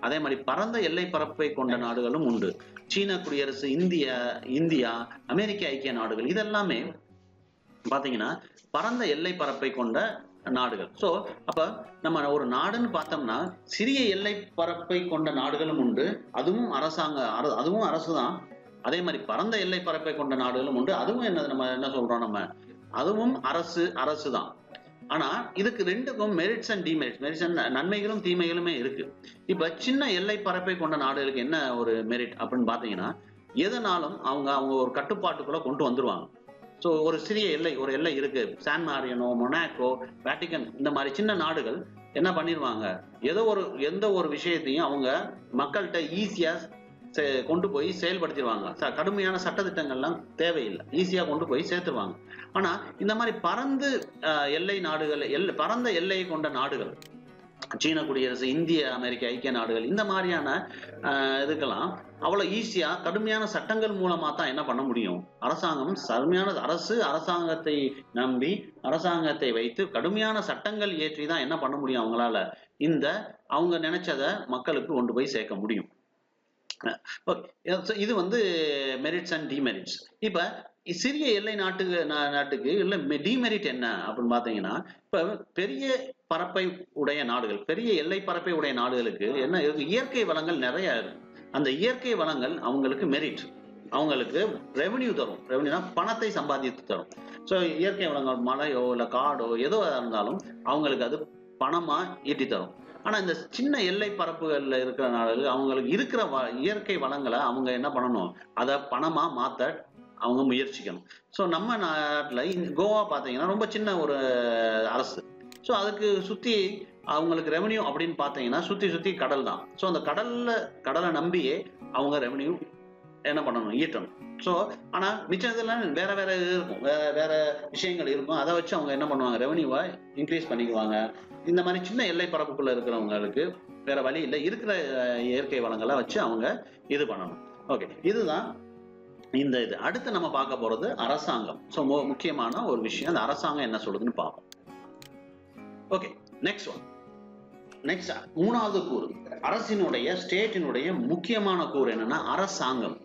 அதே மாதிரி பரந்த எல்லை பரப்பை கொண்ட நாடுகளும் உண்டு. சீன குடியரசு, இந்தியா, அமெரிக்க ஐக்கிய நாடுகள், இதெல்லாமே பாத்தீங்கன்னா பரந்த எல்லை பரப்பை கொண்ட நாடுகள். ஸோ அப்ப நம்ம ஒரு நாடுன்னு பார்த்தோம்னா சிறிய எல்லை பரப்பை கொண்ட நாடுகளும் உண்டு, அதுவும் அரசு தான். அதே மாதிரி பரந்த எல்லை பரப்பை கொண்ட நாடுகளும் உண்டு, அதுவும் நம்ம என்ன சொல்றோம், அதுவும் அரசு தான். ஆனா இதுக்கு ரெண்டுக்கும் merits and demerits, merits and நன்மைகளும் தீமைகளுமே இருக்கு. இப்ப சின்ன எல்லை பரப்பை கொண்ட நாடுகளுக்கு என்ன ஒரு மெரிட் அப்படின்னு பாத்தீங்கன்னா, எதனாலும் அவங்க அவங்க ஒரு கட்டுப்பாட்டுக்குள்ள கொண்டு வந்துருவாங்க. ஸோ ஒரு சிறிய எல்லை, ஒரு எல்லை இருக்கு, சான் மாரியனோ, மொனாக்கோ, வேட்டிகன், இந்த மாதிரி சின்ன நாடுகள் என்ன பண்ணிடுவாங்க, எந்த ஒரு விஷயத்தையும் அவங்க மக்கள்கிட்ட ஈஸியா கொண்டு போய் செயல்படுத்திடுவாங்க. கடுமையான சட்டத்திட்டங்கள்லாம் தேவையில்லை, ஈஸியா கொண்டு போய் சேர்த்துருவாங்க. ஆனா இந்த மாதிரி எல்லை நாடுகள், பரந்த எல்லையை கொண்ட நாடுகள், சீன குடியரசு, இந்திய அமெரிக்க ஐக்கிய நாடுகள், இந்த மாதிரியான இதுக்கெல்லாம் அவ்வளவு ஈஸியா கடுமையான சட்டங்கள் மூலமா தான் என்ன பண்ண முடியும். அரசாங்கத்தை நம்பி, அரசாங்கத்தை வைத்து கடுமையான சட்டங்கள் ஏற்றி தான் என்ன பண்ண முடியும் அவங்களால, அவங்க நினைச்சத மக்களுக்கு கொண்டு போய் சேர்க்க முடியும். இது மெரிட்ஸ் அண்ட் டிமெரிட்ஸ். இப்ப சிறிய எல்லை நாட்டுக்கு இல்ல டிமெரிட் என்ன அப்படின்னு பாத்தீங்கன்னா, இப்ப பெரிய பரப்பை உடைய நாடுகள், பெரிய எல்லை பரப்பை உடைய நாடுகளுக்கு என்ன இருக்கு, இயற்கை வளங்கள் நிறைய இருக்கு. அந்த இயற்கை வளங்கள் அவங்களுக்கு மெரிட், அவங்களுக்கு ரெவன்யூ தரும். ரெவன்யூனா பணத்தை சம்பாதித்து தரும். ஸோ இயற்கை வளங்கள், மலையோ இல்ல காடோ எதோ இருந்தாலும் அவங்களுக்கு அது பணமா ஈட்டி தரும். ஆனா இந்த சின்ன எல்லை பரப்புகள்ல இருக்கிற நாடுகள் அவங்களுக்கு இருக்கிற இயற்கை வளங்களை அவங்க என்ன பண்ணணும், அதை பணமா மாத்த அவங்க முயற்சிக்கணும். ஸோ நம்ம நாட்டுல கோவா பாத்தீங்கன்னா ரொம்ப சின்ன ஒரு அரசு. ஸோ அதுக்கு சுத்தி அவங்களுக்கு ரெவன்யூ அப்படின்னு பாத்தீங்கன்னா சுத்தி கடல் தான். ஸோ அந்த கடலை நம்பியே அவங்க ரெவன்யூ என்ன பண்ணணும், ஈட்டணும். ஸோ ஆனா மிச்சம் வேற வேற இருக்கும், வேற விஷயங்கள் இருக்கும். அதை வச்சு அவங்க என்ன பண்ணுவாங்க, ரெவன்யூவை இன்க்ரீஸ் பண்ணிக்குவாங்க. இந்த மாதிரி சின்ன எல்லை பரப்புக்குள்ள இருக்கிறவங்களுக்கு வேற வழி இல்லை, இருக்கிற இயற்கை வளங்களை வச்சு அவங்க இது பண்ணணும். ஓகே, இதுதான் இந்த இது. அடுத்து நம்ம பார்க்க போறது அரசாங்கம். ஸோ முக்கியமான ஒரு விஷயம், அந்த அரசாங்கம் என்ன சொல்லுதுன்னு பார்ப்போம். ஓகே, நெக்ஸ்ட் மூணாவது கூறு, அரசினுடைய, ஸ்டேட்டினுடைய முக்கியமான கூறு என்னன்னா அரசாங்கம்.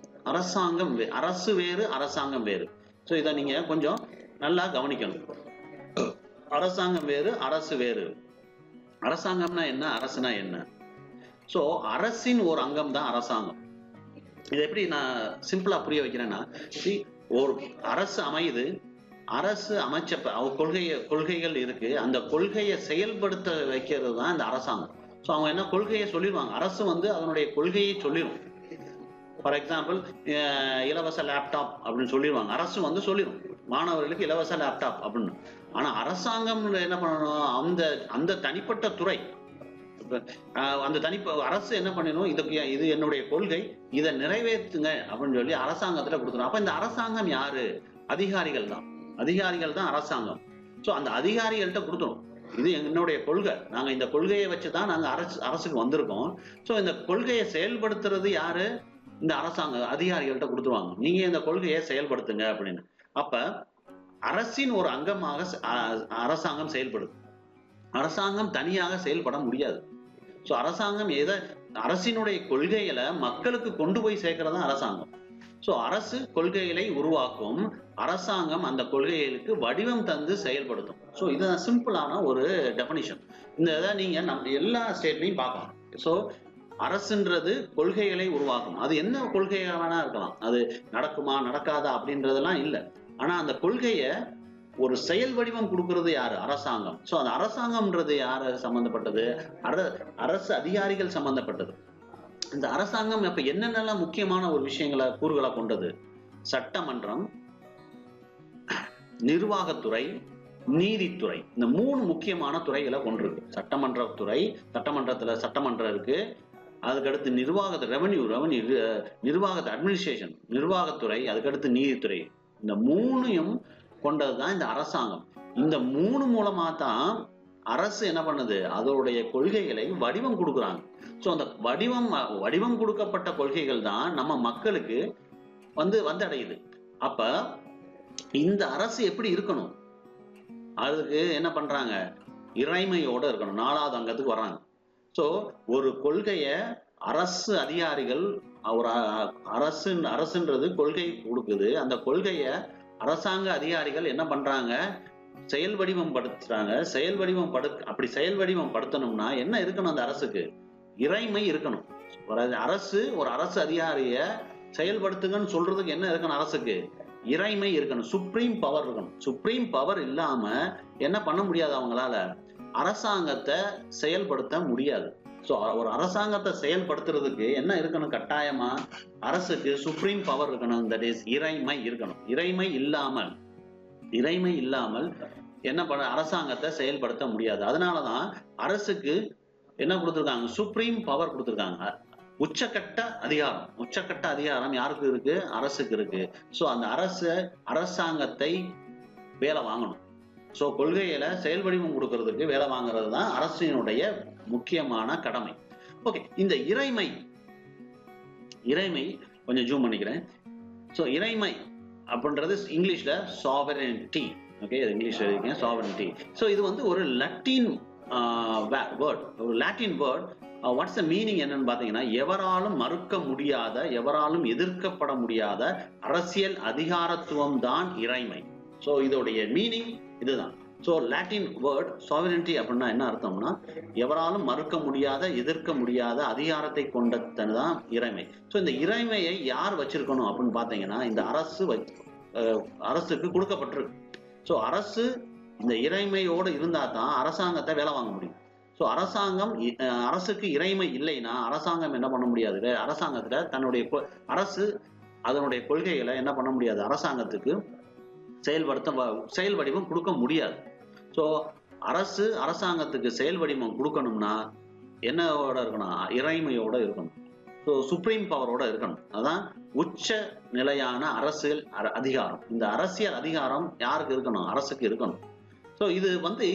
அரசு வேறு, அரசாங்கம் வேறு. ஸோ இதை நீங்க கொஞ்சம் நல்லா கவனிக்கணும். அரசாங்கம் வேறு, அரசு வேறு. அரசாங்கம்னா என்ன, அரசுனா என்ன? ஸோ அரசின் ஒரு அங்கம் தான் அரசாங்கம். இது எப்படி நான் சிம்பிளா புரிய வைக்கிறேன்னா, ஒரு அரசு அமையுது, அரசு அமைச்ச கொள்கைகள் இருக்கு, அந்த கொள்கையை செயல்படுத்த வைக்கிறது தான் இந்த அரசாங்கம். ஸோ அவங்க என்ன கொள்கையை சொல்லிடுவாங்க, அரசு அதனுடைய கொள்கையை சொல்லிடும். ஃபார் எக்ஸாம்பிள், இலவச லேப்டாப் அப்படின்னு சொல்லிடுவாங்க, அரசு சொல்லிடும் மாணவர்களுக்கு இலவச லேப்டாப் அப்படின்னு. ஆனா அரசாங்கம் என்ன பண்ணணும், அந்த தனிப்பட்ட துறை, அரசு என்ன பண்ணணும், இது என்னுடைய கொள்கை, இதை நிறைவேற்றுங்க அப்படின்னு சொல்லி அரசாங்கத்துல கொடுத்துரும். அப்ப இந்த அரசாங்கம் யாரு, அதிகாரிகள் தான் அரசாங்கம். சோ அந்த அதிகாரிகள்கிட்ட கொடுத்துரும், இது என்னுடைய கொள்கை, நாங்க இந்த கொள்கையை வச்சுதான் நாங்க அரசுக்கு வந்திருக்கோம். சோ இந்த கொள்கையை செயல்படுத்துறது யாரு, இந்த அரசாங்க அதிகாரிகள்கிட்ட கொடுத்துருவாங்க, நீங்க இந்த கொள்கையை செயல்படுத்துங்க அப்படின்னு. அப்ப அரசின் ஒரு அங்கமாக அரசாங்கம் செயல்படுது. அரசாங்கம் தனியாக செயல்பட முடியாது. சோ அரசாங்கம் அரசினுடைய கொள்கைகளை மக்களுக்கு கொண்டு போய் சேர்க்கிறதா அரசாங்கம். சோ அரசு கொள்கைகளை உருவாக்கும், அரசாங்கம் அந்த கொள்கைகளுக்கு வடிவம் தந்து செயல்படுத்தும். சோ இதுதான் சிம்பிளான ஒரு டெஃபினிஷன். இந்த இதை நீங்க நம்ம எல்லா ஸ்டேட்லையும் பார்க்கலாம். சோ அரசுன்றது கொள்கைகளை உருவாக்கும். அது என்ன கொள்கையா வேணா இருக்கலாம், அது நடக்குமா நடக்காதா அப்படின்றதெல்லாம் இல்லை. ஆனா அந்த கொள்கையை ஒரு செயல் வடிவம் கொடுக்கிறது யாரு, அரசாங்கம். சோ அந்த அரசாங்கம்ன்றது யாரு சம்பந்தப்பட்டது, அரசு அதிகாரிகள் சம்பந்தப்பட்டது. இந்த அரசாங்கம் இப்ப என்னென்னலாம் முக்கியமான ஒரு விஷயங்களை கூறுகளை கொண்டது, சட்டமன்றம், நிர்வாகத்துறை, நீதித்துறை, இந்த மூணு முக்கியமான துறைகளை கொண்டிருக்கு. சட்டமன்றத்துறை, சட்டமன்றம் இருக்கு, அதுக்கடுத்து நிர்வாகத்தை, ரெவன்யூ நிர்வாகத்தை, அட்மினிஸ்ட்ரேஷன், நிர்வாகத்துறை, அதுக்கடுத்து நீதித்துறை, இந்த மூணையும் கொண்டதுதான் இந்த அரசாங்கம். இந்த மூணு மூலமா தான் அரசு என்ன பண்ணுது, அதோடைய கொள்கைகளை வடிவம் கொடுக்குறாங்க. சோ அந்த வடிவம் கொடுக்கப்பட்ட கொள்கைகள் தான் நம்ம மக்களுக்கு வந்தடையுது. அப்ப இந்த அரசு எப்படி இருக்கணும், அதுக்கு என்ன பண்றாங்க, இறைமையோட இருக்கணும், 4வது அங்கத்துக்கு வர்றாங்க. சோ ஒரு கொள்கைய அரசு அதிகாரிகள், ஒரு அரசுன்றது கொள்கை கொடுக்குது, அந்த கொள்கைய அரசாங்க அதிகாரிகள் என்ன பண்றாங்க, செயல் வடிவம் படுத்துறாங்க. அப்படி செயல் வடிவம் படுத்தணும்னா என்ன இருக்கணும், அந்த அரசுக்கு இறைமை இருக்கணும். ஒரு அரசு அதிகாரிய செயல்படுத்துங்கன்னு சொல்றதுக்கு என்ன இருக்கணும், அரசுக்கு இறைமை இருக்கணும், சுப்ரீம் பவர் இருக்கணும். சுப்ரீம் பவர் இல்லாம என்ன பண்ண முடியாது, அவங்களால அரசாங்கத்தை செயல்படுத்த முடியாது. ஸோ ஒரு அரசாங்கத்தை செயல்படுத்துறதுக்கு என்ன இருக்கணும், கட்டாயமா அரசுக்கு சுப்ரீம் பவர் இருக்கணும், தட் இஸ் இறைமை இருக்கணும். இறைமை இல்லாமல் என்ன பண்ண அரசாங்கத்தை செயல்படுத்த முடியாது. அதனாலதான் அரசுக்கு என்ன கொடுத்திருக்காங்க, சுப்ரீம் பவர் கொடுத்திருக்காங்க. உச்சக்கட்ட அதிகாரம் யாருக்கு இருக்கு, அரசுக்கு இருக்கு. சோ அந்த அரசாங்கத்தை வேலை வாங்கணும். சோ கொள்கையில செயல் வடிவம் கொடுக்கறதுக்கு வேலை வாங்குறது தான் அரசினுடைய முக்கியமான கடமை. ஓகே, இந்த இறைமை கொஞ்சம் ஜூம் பண்ணிக்கிறேன். சோ இறைமை அப்படின்றது இங்கிலீஷ்ல சாவரனிட்டி. ஓகே, இங்கிலீஷ்ல இருக்கேன் சாவரனிட்டி. சோ இது வந்து ஒரு லத்தீன் வேர்ட், ஒரு Latin word. What's the meaning என்னன்னு பாத்தீங்கன்னா, எவராலும் மறுக்க முடியாத, எவராலும் எதிர்க்கப்பட முடியாத அரசியல் அதிகாரத்துவம் தான் இறைமை. சோ இதோடைய மீனிங் இதுதான். சோ லாட்டின் வேர்ட் சாவரனிட்டி அப்படின்னா என்ன அர்த்தம்னா, எவராலும் மறுக்க முடியாத, எதிர்க்க முடியாத அதிகாரத்தை கொண்டதுதான் இறைமை. சோ இந்த இறைமையை யார் வச்சிருக்கணும் அப்படின்னு பாத்தீங்கன்னா, இந்த அரசுக்கு கொடுக்கப்பட்டிருக்கு. சோ அரசு இந்த இறைமையோடு இருந்தா தான் அரசாங்கத்தை வேலை வாங்க முடியும். ஸோ அரசுக்கு இறைமை இல்லைன்னா அரசாங்கம் என்ன பண்ண முடியாது, அரசாங்கத்துல தன்னுடைய அரசு அதனுடைய கொள்கைகளை என்ன பண்ண முடியாது, அரசாங்கத்துக்கு செயல் வடிவம் கொடுக்க முடியாது. ஸோ அரசாங்கத்துக்கு செயல் வடிவம் கொடுக்கணும்னா என்னோட இருக்கணும், இறைமையோட இருக்கணும். ஸோ சுப்ரீம் பவரோட இருக்கணும். அதான் உச்ச நிலையான அரசியல் அதிகாரம். இந்த அரசியல் அதிகாரம் யாருக்கு இருக்கணும், அரசுக்கு இருக்கணும். ஸோ இது வந்து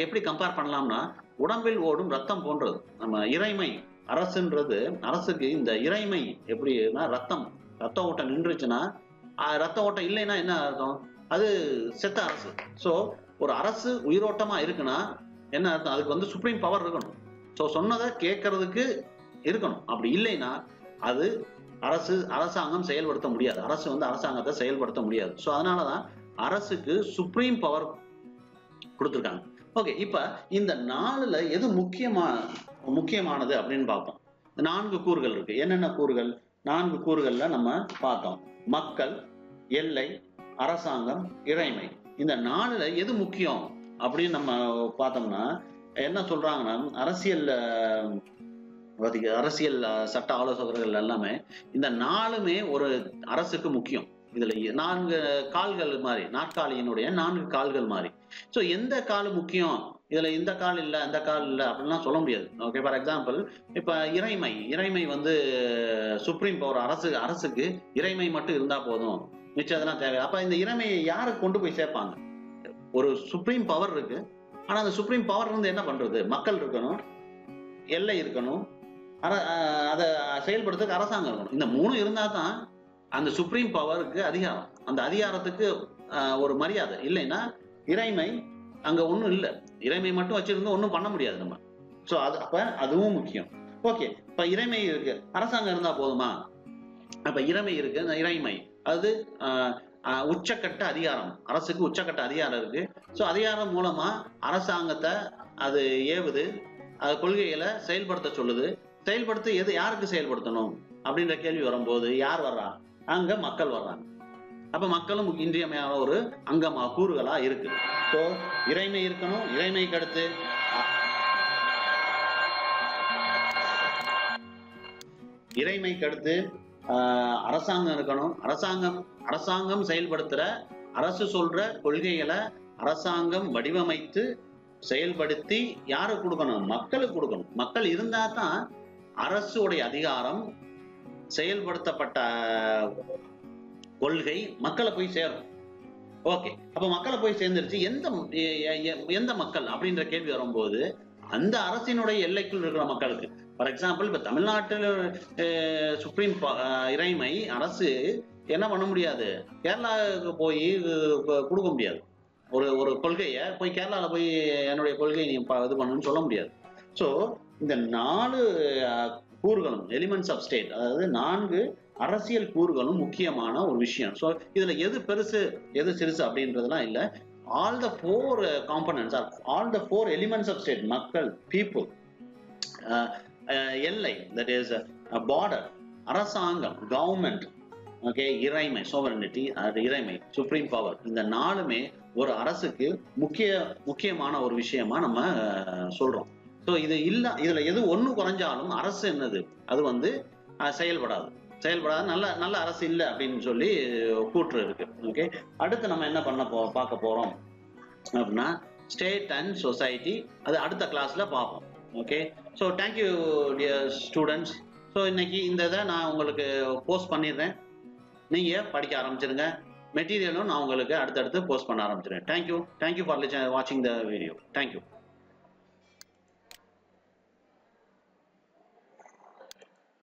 எப்படி கம்பேர் பண்ணலாம்னா, உடம்பில் ஓடும் ரத்தம் போன்றது. நம்ம இறைமை அரசுன்றது, அரசுக்கு இந்த இறைமை எப்படின்னா, ரத்த ஓட்டம் நின்றுச்சுன்னா, ரத்த ஓட்டம் இல்லைன்னா என்ன அர்த்தம், அது செத்த அரசு. ஸோ ஒரு அரசு உயிரோட்டமா இருக்குன்னா என்ன அர்த்தம், அதுக்கு வந்து சுப்ரீம் பவர் இருக்கணும். ஸோ சொன்னதை கேட்கறதுக்கு இருக்கணும். அப்படி இல்லைன்னா அது அரசாங்கம் செயல்படுத்த முடியாது. அரசு வந்து அரசாங்கத்தை செயல்படுத்த முடியாது. ஸோ அதனாலதான் அரசுக்கு சுப்ரீம் பவர் கொடுத்துருக்காங்க. ஓகே, இப்ப இந்த 4ல எது முக்கியமானது அப்படின்னு பார்ப்போம். 4 கூறுகள் இருக்கு. என்னென்ன கூறுகள்? 4 கூறுகள்ல நம்ம பார்த்தோம். மக்கள், எல்லை, அரசாங்கம், இறைமை. இந்த 4ல எது முக்கியம் அப்படின்னு நம்ம பார்த்தோம்னா என்ன சொல்றாங்கன்னா, அரசியல் சட்ட ஆலோசகர்கள் எல்லாமே இந்த 4மே ஒரு அரசுக்கு முக்கியம். இதுல 4 கால்கள் மாதிரி, நாற்காலியினுடைய 4 கால்கள் மாதிரி. சோ எந்த கால் முக்கியம், இதுல இந்த கால் இல்ல அந்த கால் இல்ல அப்படின்லாம் சொல்ல முடியாது. ஓகே, ஃபார் எக்ஸாம்பிள் இப்ப இறைமை வந்து சுப்ரீம் பவர், அரசுக்கு இறைமை மட்டும் இருந்தா போதும், மிச்சம் அதெல்லாம் தேவை. அப்ப இந்த இறைமையை யாருக்கு கொண்டு போய் சேர்ப்பாங்க? ஒரு சுப்ரீம் பவர் இருக்கு, ஆனா அந்த சுப்ரீம் பவர் வந்து என்ன பண்றது, மக்கள் இருக்கணும், எல்லை இருக்கணும், அதை செயல்படுறதுக்கு அரசாங்கம் இருக்கணும். இந்த 3 இருந்தா தான் அந்த சுப்ரீம் பவருக்கு அதிகாரம், அந்த அதிகாரத்துக்கு ஒரு மரியாதை. இல்லைன்னா இறைமை அங்க ஒண்ணும் இல்லை, இறைமை மட்டும் வச்சிருந்து ஒண்ணும் பண்ண முடியாது நம்ம. சோ அப்ப அதுவும் முக்கியம். ஓகே, இப்ப இறைமை இருக்கு, அரசாங்கம் இருந்தா போதுமா? அப்ப இறைமை இருக்கு, இறைமை அது உச்சக்கட்ட அதிகாரம், அரசுக்கு உச்சக்கட்ட அதிகாரம் இருக்கு. சோ அதிகாரம் மூலமா அரசாங்கத்தை அது ஏவுது, அது கொள்கைகளை செயல்படுத்த சொல்லுது. செயல்படுத்த யாருக்கு செயல்படுத்தணும் அப்படின்ற கேள்வி வரும்போது யார் வர்றா? அங்க மக்கள் வர்றாங்க. அப்ப மக்களும் இன்றியமையாத ஒரு கூறுகளா இருக்கு. ஸோ இறைமை இருக்கணும், இறைமைக்கு அடுத்து அரசாங்கம் இருக்கணும். அரசாங்கம் செயல்படுத்துற, அரசு சொல்ற கொள்கைகளை அரசாங்கம் வடிவமைத்து செயல்படுத்தி யாருக்கு கொடுக்கணும், மக்களுக்கு கொடுக்கணும். மக்கள் இருந்தா தான் அரசுடைய அதிகாரம், செயல்படுத்தப்பட்ட கொள்கை மக்களை போய் சேரும். ஓகே, அப்ப மக்களை போய் சேர்ந்துருச்சு. எந்த மக்கள் அப்படின்ற கேள்வி வரும்போது அந்த அரசினுடைய எல்லைக்குள் இருக்கிற மக்களுக்கு. ஃபார் எக்ஸாம்பிள் இப்ப தமிழ்நாட்டில் சுப்ரீம் இறைமை அரசு என்ன பண்ண முடியாது, கேரளாவுக்கு போய் கொடுக்க முடியாது. ஒரு கொள்கையை போய் கேரளால போய் என்னுடைய கொள்கையை நீ இது பண்ணணும்னு சொல்ல முடியாது. ஸோ இந்த 4 கூறுகளும், எலிமெண்ட்ஸ் ஆஃப் ஸ்டேட், அதாவது 4 அரசியல் கூறுகளும் முக்கியமான ஒரு விஷயம். ஸோ இதுல எது பெருசு எது சிறுசு அப்படின்றதுலாம் இல்லை. all the 4 components are all the 4 elements of state, மக்கள், people, எல்லை, that is border, அரசாங்கம், government, ஓகே, இறைமை, சோவரனிட்டி, அது இறைமை, சுப்ரீம் பவர், இந்த நாலுமே ஒரு அரசுக்கு முக்கியமான ஒரு விஷயமா நம்ம சொல்றோம். ஸோ இதுல எது ஒண்ணு குறைஞ்சாலும் அரசு என்னது, அது வந்து செயல்படாது. நல்ல நல்ல அரசு இல்லை அப்படின்னு சொல்லி கூற்று இருக்கு. ஓகே, அடுத்து நம்ம என்ன பார்க்க போறோம் அப்படின்னா ஸ்டேட் அண்ட் சொசைட்டி. அது அடுத்த கிளாஸ்ல பார்ப்போம். Okay, so thank you dear students. So இன்னைக்கு இந்த இதை நான் உங்களுக்கு போஸ்ட் பண்ணிடுறேன். நீங்க படிக்க ஆரம்பிச்சிருங்க. மெட்டீரியலும் நான் உங்களுக்கு அடுத்தடுத்து போஸ்ட் பண்ண ஆரம்பிச்சிடுறேன். தேங்க்யூ ஃபார் வாட்சிங் த வீடியோ. தேங்க்யூ.